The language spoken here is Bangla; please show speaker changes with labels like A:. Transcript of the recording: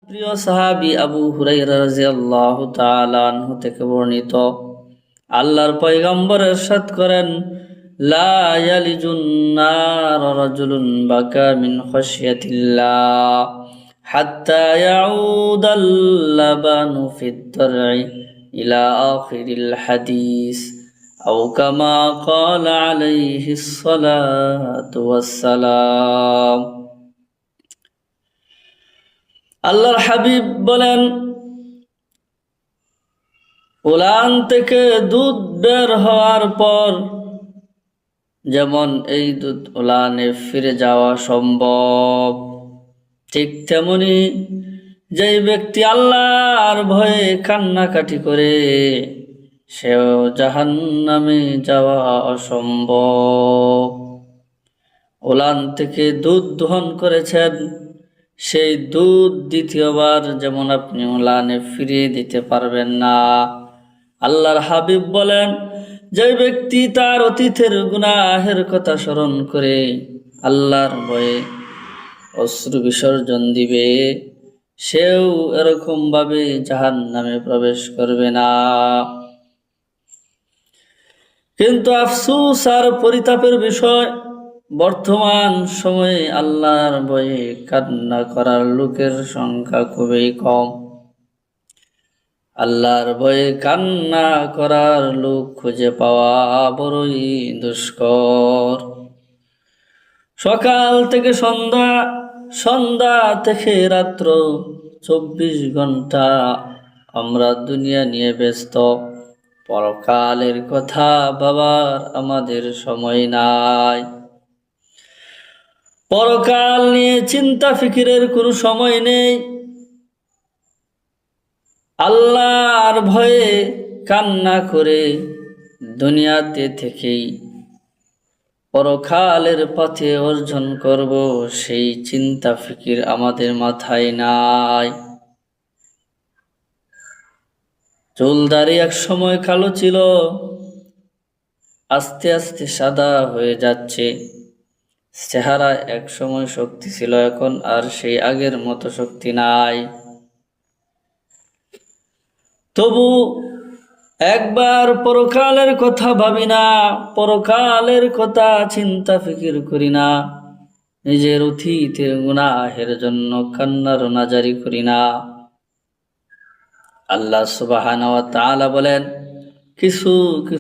A: প্রিয় সাহাবী আবু হুরায়রা রাদিয়াল্লাহু তাআলা আনহু থেকে বর্ণিত, আল্লাহর পয়গম্বর ইরশাদ করেন, লা ইয়ালিজুন নার রাজুলুন বাকা মিন খাশিয়াতিল্লাহ হাত্তা ইয়াউদাল লাবানু ফিদ দার'i ইলা আখিরিল হাদিস আও কামা ক্বালা আলাইহিস সালাতু ওয়াসসালাম। আল্লাহর হাবিব বলেন, উলান থেকে দুধ বের হওয়ার পর যেমন এই দুধ উলানে ফিরে যাওয়া সম্ভব, ঠিক তেমনি যেই ব্যক্তি আল্লাহর ভয়ে কান্নাকাটি করে সেও জাহান্নামে যাওয়া অসম্ভব। উলান থেকে দুধ দহন করেছেন, সেই দুধ দ্বিতীয়বার যেমন আপনি উলানে ফিরিয়ে দিতে পারবেন না। আল্লাহর হাবিব বলেন, যে ব্যক্তি তার অতীতের গুনাহের কথা স্মরণ করে আল্লাহর ভয়ে অশ্রু বিসর্জন দিবে, সেও এরকম ভাবে জাহান্নামে প্রবেশ করবে না। কিন্তু আফসোস আর পরিতাপের বিষয়, বর্তমান সময়ে আল্লাহর ভয়ে কান্না করার লোকের সংখ্যা খুবই কম। আল্লাহর ভয়ে কান্না করার লোক খুঁজে পাওয়া বড়ই দুষ্কর। সকাল থেকে সন্ধ্যা, সন্ধ্যা থেকে রাত্র 24 ঘন্টা আমরা দুনিয়া নিয়ে ব্যস্ত। পরকালের কথা ভাবার আমাদের সময় নাই। পরকাল নিয়ে চিন্তা ফিকিরের কোনো সময় নেই। আল্লাহর ভয়ে কান্না করে দুনিয়াতে থেকেই পরকালের পথে অর্জন করব, সেই চিন্তা ফিকির আমাদের মাথায় নাই। চুলদাড়ি এক সময় কালো ছিল, আস্তে আস্তে সাদা হয়ে যাচ্ছে। চেহারা এক সময় শক্তি ছিল, এখন আর সেই আগের মতো শক্তি নাই। তবু একবার পরকালের কথা ভাবি না, পরকালের কথা চিন্তা ফিকির করি না, নিজের অতীতের গুনাহের জন্য কান্নার নাজারি করি না। আল্লাহ সুবহানাহু ওয়া তাআলা বলেন, কিছু